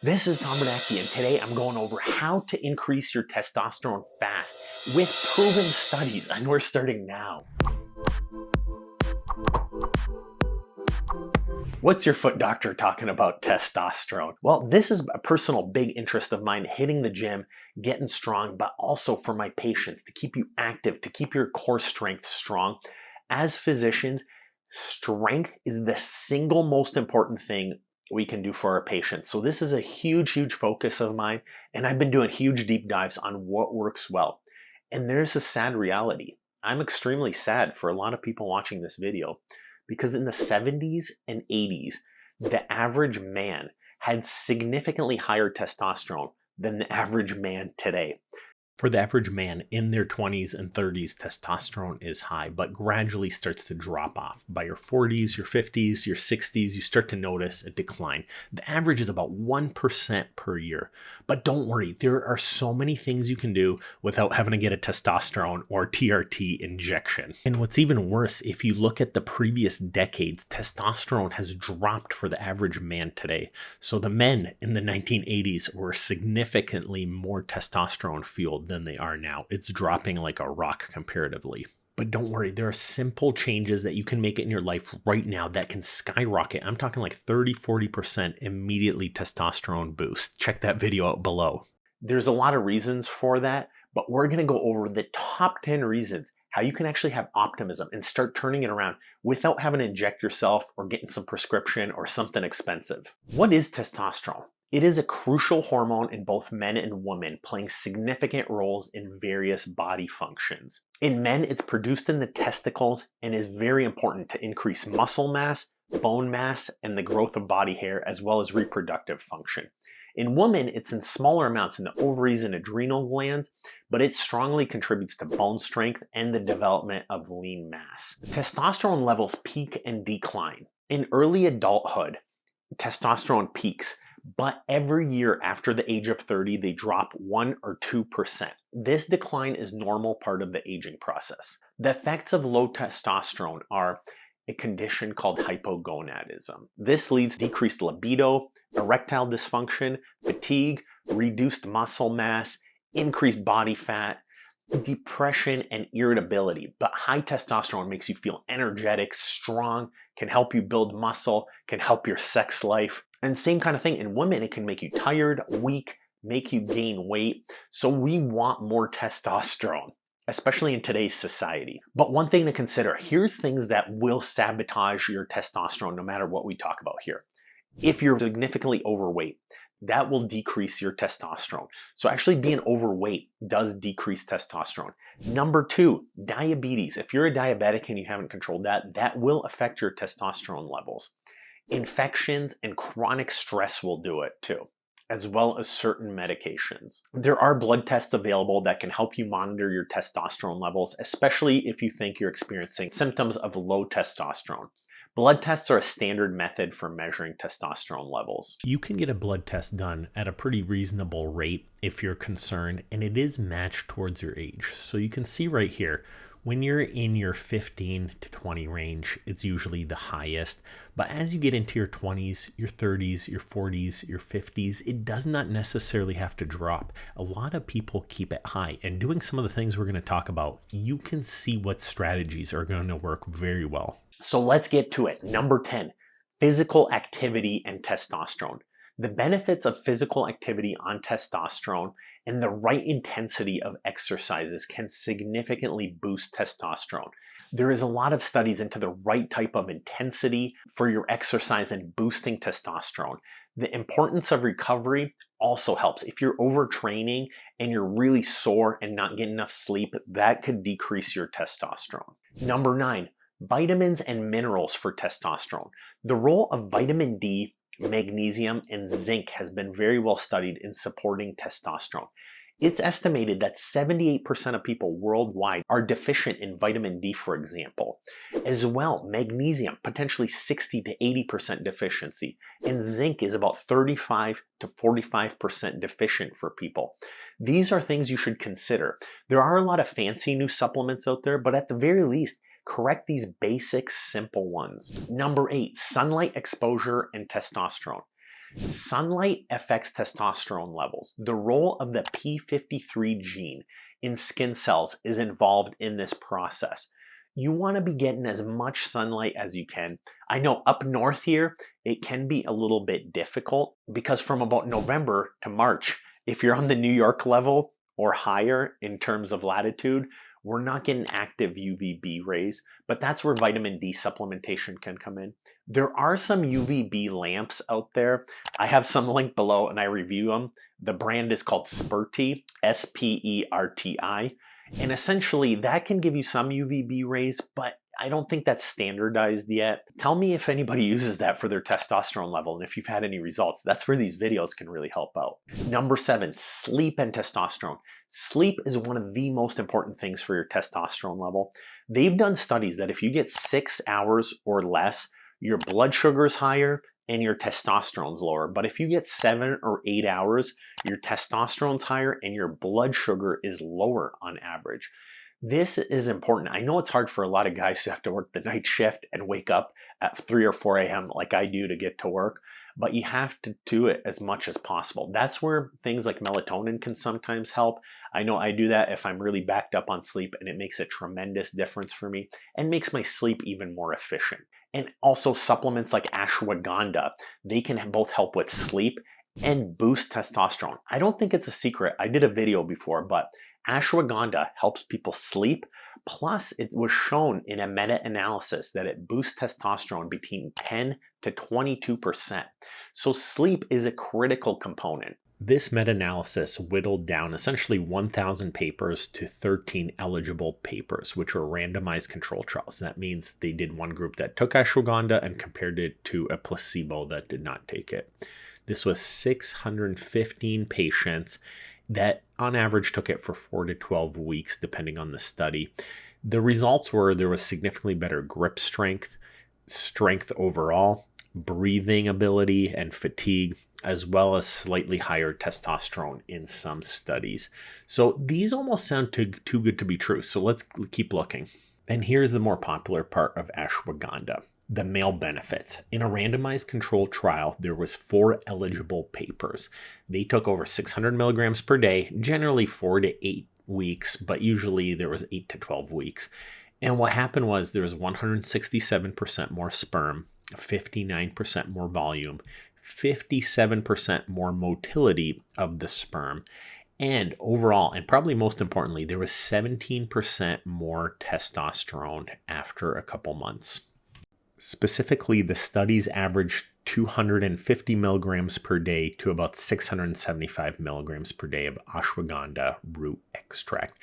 This is Tom Bernacki, and today I'm going over how to increase your testosterone fast with proven studies, and we're starting now. What's your foot doctor talking about testosterone? Well, this is a personal big interest of mine, hitting the gym, getting strong, but also for my patients to keep you active, to keep your core strength strong. As physicians, strength is the single most important thing we can do for our patients. So this is a huge focus of mine, and I've been doing huge deep dives on what works well. And there's a sad reality. I'm extremely sad for a lot of people watching this video because in the 70s and 80s, the average man had significantly higher testosterone than the average man today. For the average man in their 20s and 30s, testosterone is high, but gradually starts to drop off. By your 40s, your 50s, your 60s, you start to notice a decline. The average is about 1% per year. But don't worry, there are so many things you can do without having to get a testosterone or TRT injection. And what's even worse, if you look at the previous decades, testosterone has dropped for the average man today. So the men in the 1980s were significantly more testosterone fueled than they are now. It's dropping like a rock comparatively. But don't worry, there are simple changes that you can make in your life right now that can skyrocket. I'm talking like 30-40% immediately testosterone boost. Check that video out below. There's a lot of reasons for that, but we're going to go over the top 10 reasons how you can actually have optimism and start turning it around without having to inject yourself or getting some prescription or something expensive. What is testosterone? It is a crucial hormone in both men and women, playing significant roles in various body functions. In men, it's produced in the testicles and is very important to increase muscle mass, bone mass, and the growth of body hair, as well as reproductive function. In women, it's in smaller amounts in the ovaries and adrenal glands, but it strongly contributes to bone strength and the development of lean mass. Testosterone levels peak and decline. In early adulthood, testosterone peaks, but every year after the age of 30, they drop 1 or 2%. This decline is normal part of the aging process. The effects of low testosterone are a condition called hypogonadism. This leads to decreased libido, erectile dysfunction, fatigue, reduced muscle mass, increased body fat, depression, and irritability. But high testosterone makes you feel energetic, strong, can help you build muscle, can help your sex life. And same kind of thing in women, it can make you tired, weak, make you gain weight. So we want more testosterone, especially in today's society. But one thing to consider, here's things that will sabotage your testosterone no matter what we talk about here. If you're significantly overweight, that will decrease your testosterone. So actually being overweight does decrease testosterone. Number 2, diabetes. If you're a diabetic and you haven't controlled that, that will affect your testosterone levels. Infections and chronic stress will do it too, as well as certain medications. There are blood tests available that can help you monitor your testosterone levels, especially if you think you're experiencing symptoms of low testosterone. Blood tests are a standard method for measuring testosterone levels. You can get a blood test done at a pretty reasonable rate if you're concerned, and it is matched towards your age. So you can see right here, when you're in your 15 to 20 range, it's usually the highest. But as you get into your 20s, your 30s, your 40s, your 50s, it does not necessarily have to drop. A lot of people keep it high. And doing some of the things we're going to talk about, you can see what strategies are going to work very well. So let's get to it. Number 10, physical activity and testosterone. The benefits of physical activity on testosterone and the right intensity of exercises can significantly boost testosterone. There is a lot of studies into the right type of intensity for your exercise and boosting testosterone. The importance of recovery also helps. If you're overtraining and you're really sore and not getting enough sleep, that could decrease your testosterone. Number 9, vitamins and minerals for testosterone. The role of vitamin D, magnesium, and zinc has been very well studied in supporting testosterone. It's estimated that 78% of people worldwide are deficient in vitamin D, for example. As well, magnesium, potentially 60 to 80% deficiency, and zinc is about 35 to 45% deficient for people. These are things you should consider. There are a lot of fancy new supplements out there, but at the very least, correct these basic, simple ones. Number 8, sunlight exposure and testosterone. Sunlight affects testosterone levels. The role of the p53 gene in skin cells is involved in this process. You want to be getting as much sunlight as you can. I know up north here, it can be a little bit difficult because from about November to March, if you're on the New York level or higher in terms of latitude, we're not getting active UVB rays, but that's where vitamin D supplementation can come in. There are some UVB lamps out there. I have some linked below and I review them. The brand is called Sperti, S-P-E-R-T-I. And essentially that can give you some UVB rays, but I don't think that's standardized yet. Tell me if anybody uses that for their testosterone level and if you've had any results. That's where these videos can really help out. Number 7, sleep and testosterone. Sleep is one of the most important things for your testosterone level. They've done studies that if you get 6 hours or less, your blood sugar is higher and your testosterone's lower. But if you get 7 or 8 hours, your testosterone's higher and your blood sugar is lower on average. This is important. I know it's hard for a lot of guys to have to work the night shift and wake up at 3 or 4 a.m. like I do to get to work, but you have to do it as much as possible. That's where things like melatonin can sometimes help. I know I do that if I'm really backed up on sleep, and it makes a tremendous difference for me and makes my sleep even more efficient. And also supplements like ashwagandha, they can both help with sleep and boost testosterone. I don't think it's a secret. I did a video before, but ashwagandha helps people sleep. Plus, it was shown in a meta-analysis that it boosts testosterone between 10 to 22%. So sleep is a critical component. This meta-analysis whittled down essentially 1,000 papers to 13 eligible papers, which were randomized control trials. That means they did one group that took ashwagandha and compared it to a placebo that did not take it. This was 615 patients that on average took it for 4 to 12 weeks, depending on the study. The results were there was significantly better grip strength, strength overall, breathing ability, and fatigue, as well as slightly higher testosterone in some studies. So these almost sound too good to be true. So let's keep looking. And here's the more popular part of ashwagandha, the male benefits. In a randomized controlled trial, there was 4 eligible papers. They took over 600 milligrams per day, generally 4 to 8 weeks, but usually there was 8 to 12 weeks. And what happened was there was 167% more sperm, 59% more volume, 57% more motility of the sperm, and overall, and probably most importantly, there was 17% more testosterone after a couple months. Specifically, the studies averaged 250 milligrams per day to about 675 milligrams per day of ashwagandha root extract.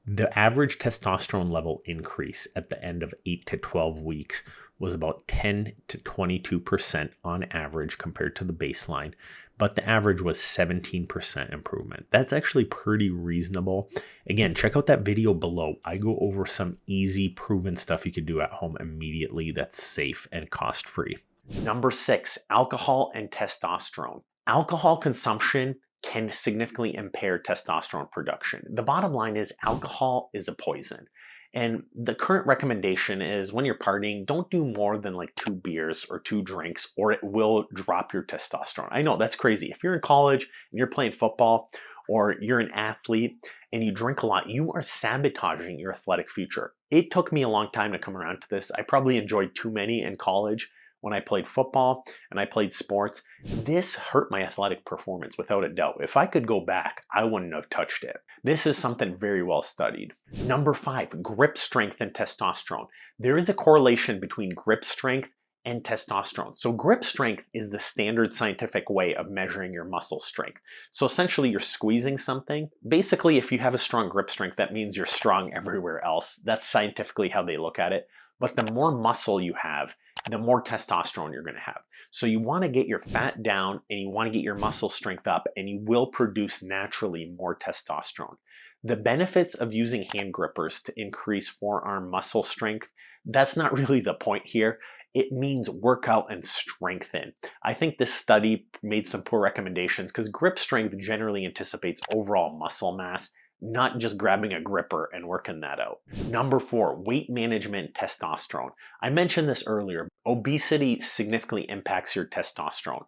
The average testosterone level increase at the end of 8 to 12 weeks was about 10 to 22% on average compared to the baseline, but the average was 17% improvement. That's actually pretty reasonable. Again, check out that video below. I go over some easy proven stuff you could do at home immediately that's safe and cost-free. Number 6, alcohol and testosterone. Alcohol consumption can significantly impair testosterone production. The bottom line is alcohol is a poison. And the current recommendation is when you're partying, don't do more than like 2 beers or 2 drinks, or it will drop your testosterone. I know that's crazy. If you're in college and you're playing football, or you're an athlete and you drink a lot, you are sabotaging your athletic future. It took me a long time to come around to this. I probably enjoyed too many in college when I played football and I played sports. This hurt my athletic performance without a doubt. If I could go back, I wouldn't have touched it. This is something very well studied. Number 5, grip strength and testosterone. There is a correlation between grip strength and testosterone. So grip strength is the standard scientific way of measuring your muscle strength. So essentially you're squeezing something. Basically, if you have a strong grip strength, that means you're strong everywhere else. That's scientifically how they look at it. But the more muscle you have, the more testosterone you're going to have. So you want to get your fat down and you want to get your muscle strength up, and you will produce naturally more testosterone. The benefits of using hand grippers to increase forearm muscle strength, that's not really the point here. It means work out and strengthen. I think this study made some poor recommendations because grip strength generally anticipates overall muscle mass, not just grabbing a gripper and working that out. Number 4, weight management, testosterone. I mentioned this earlier. Obesity significantly impacts your testosterone.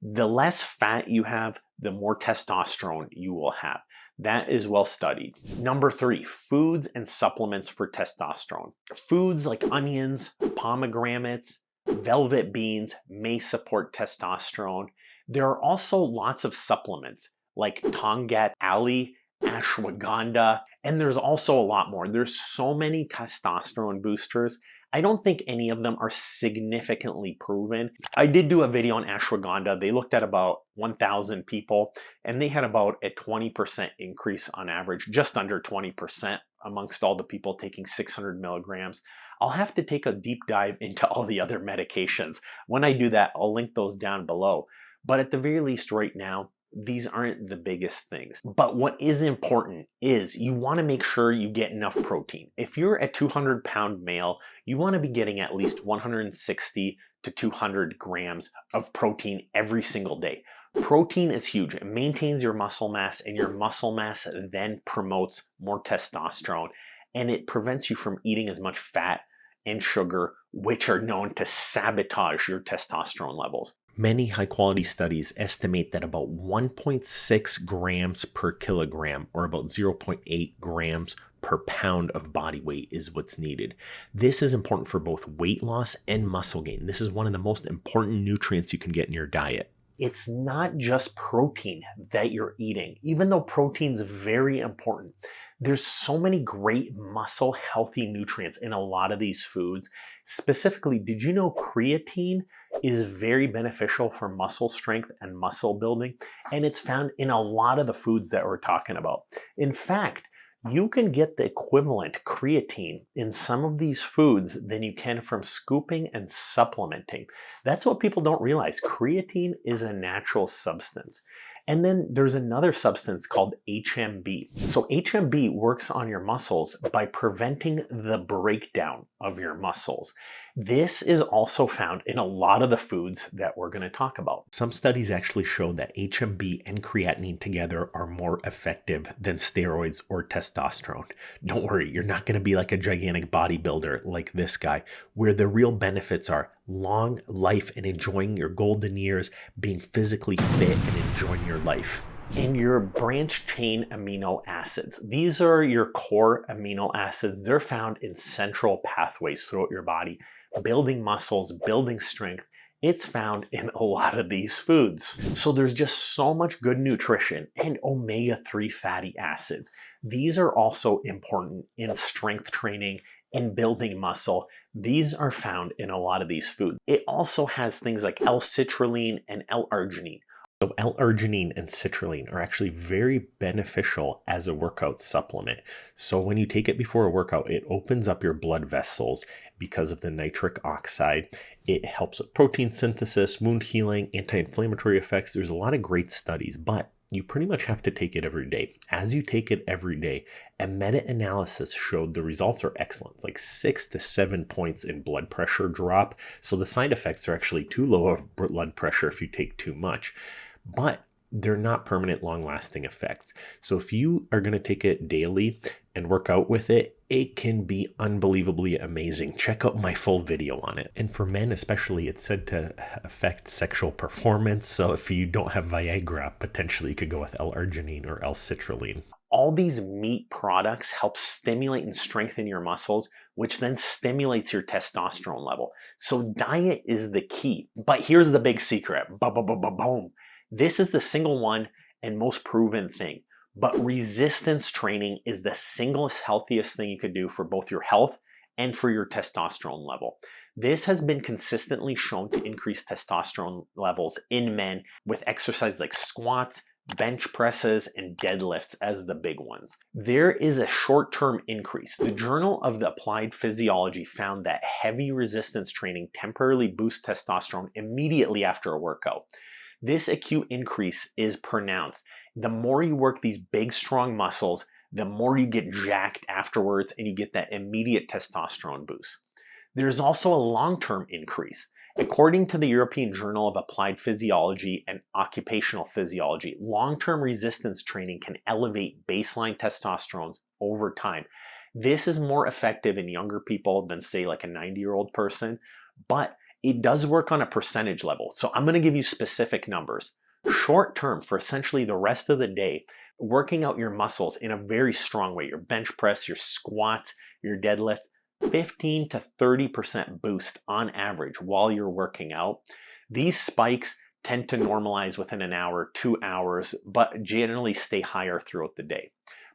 The less fat you have, the more testosterone you will have. That is well studied. Number 3, foods and supplements for testosterone. Foods like onions, pomegranates, velvet beans may support testosterone. There are also lots of supplements like Tongat Ali, Ashwagandha, and there's also a lot more. There's so many testosterone boosters. I don't think any of them are significantly proven. I did do a video on ashwagandha. They looked at about 1,000 people and they had about a 20% increase on average, just under 20% amongst all the people taking 600 milligrams. I'll have to take a deep dive into all the other medications. When I do that, I'll link those down below. But at the very least right now, these aren't the biggest things. But what is important is you want to make sure you get enough protein. If you're a 200-pound male, you want to be getting at least 160 to 200 grams of protein every single day. Protein is huge. It maintains your muscle mass, and your muscle mass then promotes more testosterone, and it prevents you from eating as much fat and sugar, which are known to sabotage your testosterone levels. Many high-quality studies estimate that about 1.6 grams per kilogram, or about 0.8 grams per pound of body weight is what's needed. This is important for both weight loss and muscle gain. This is one of the most important nutrients you can get in your diet. It's not just protein that you're eating, even though protein is very important. There's so many great muscle healthy nutrients in a lot of these foods. Specifically, did you know creatine is very beneficial for muscle strength and muscle building? And it's found in a lot of the foods that we're talking about. In fact, you can get the equivalent creatine in some of these foods than you can from scooping and supplementing. That's what people don't realize. Creatine is a natural substance. And then there's another substance called HMB. So HMB works on your muscles by preventing the breakdown of your muscles. This is also found in a lot of the foods that we're going to talk about. Some studies actually show that HMB and creatinine together are more effective than steroids or testosterone. Don't worry, you're not going to be like a gigantic bodybuilder like this guy, where the real benefits are long life and enjoying your golden years, being physically fit and enjoying your life. And your branch chain amino acids. These are your core amino acids. They're found in central pathways throughout your body, building muscles, building strength. It's found in a lot of these foods. So there's just so much good nutrition and omega-3 fatty acids. These are also important in strength training, in building muscle. These are found in a lot of these foods. It also has things like L-citrulline and L-arginine. So L-arginine and citrulline are actually very beneficial as a workout supplement. So when you take it before a workout, it opens up your blood vessels because of the nitric oxide. It helps with protein synthesis, wound healing, anti-inflammatory effects. There's a lot of great studies, but you pretty much have to take it every day. As you take it every day, a meta-analysis showed the results are excellent, like 6 to 7 points in blood pressure drop. So the side effects are actually too low of blood pressure if you take too much. But they're not permanent, long-lasting effects. So if you are going to take it daily and work out with it, it can be unbelievably amazing. Check out my full video on it. And for men especially, it's said to affect sexual performance. So if you don't have Viagra, potentially you could go with L-arginine or L-citrulline. All these meat products help stimulate and strengthen your muscles, which then stimulates your testosterone level. So diet is the key. But here's the big secret. Boom. This is the single one and most proven thing. But resistance training is the single healthiest thing you could do for both your health and for your testosterone level. This has been consistently shown to increase testosterone levels in men with exercises like squats, bench presses, and deadlifts as the big ones. There is a short-term increase. The Journal of the Applied Physiology found that heavy resistance training temporarily boosts testosterone immediately after a workout. This acute increase is pronounced. The more you work these big, strong muscles, the more you get jacked afterwards and you get that immediate testosterone boost. There's also a long-term increase. According to the European Journal of Applied Physiology and Occupational Physiology, long-term resistance training can elevate baseline testosterone over time. This is more effective in younger people than, say, like a 90-year-old person, but It does work on a percentage level. So I'm going to give you specific numbers. Short term, for essentially the rest of the day, working out your muscles in a very strong way, your bench press, your squats, your deadlift, 15 to 30% boost on average while you're working out. These spikes tend to normalize within an hour, 2 hours, but generally stay higher throughout the day.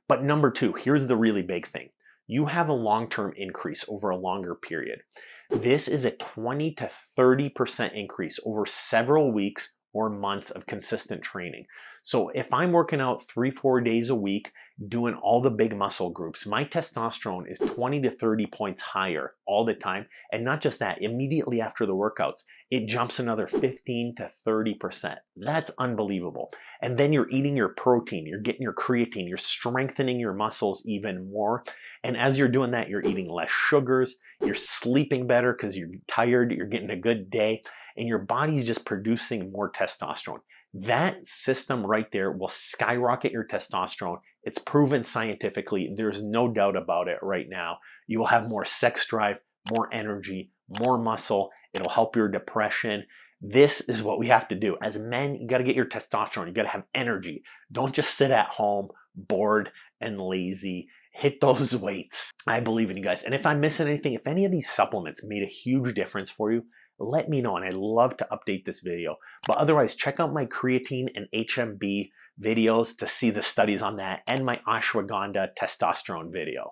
But number two, here's the really big thing. You have a long-term increase over a longer period. This is a 20 to 30% increase over several weeks or months of consistent training. So if I'm working out 3-4 days a week, doing all the big muscle groups, my testosterone is 20 to 30 points higher all the time. And not just that, immediately after the workouts, it jumps another 15 to 30%. That's unbelievable. And then you're eating your protein, you're getting your creatine, you're strengthening your muscles even more. And as you're doing that, you're eating less sugars, you're sleeping better because you're tired, you're getting a good day, and your body's just producing more testosterone. That system right there will skyrocket your testosterone. It's proven scientifically. There's no doubt about it right now. You will have more sex drive, more energy, more muscle. It'll help your depression. This is what we have to do. As men, you got to get your testosterone. You got to have energy. Don't just sit at home, bored and lazy. Hit those weights. I believe in you guys. And if I'm missing anything, if any of these supplements made a huge difference for you, let me know, and I'd love to update this video. But otherwise, check out my creatine and HMB videos to see the studies on that, and my ashwagandha testosterone video.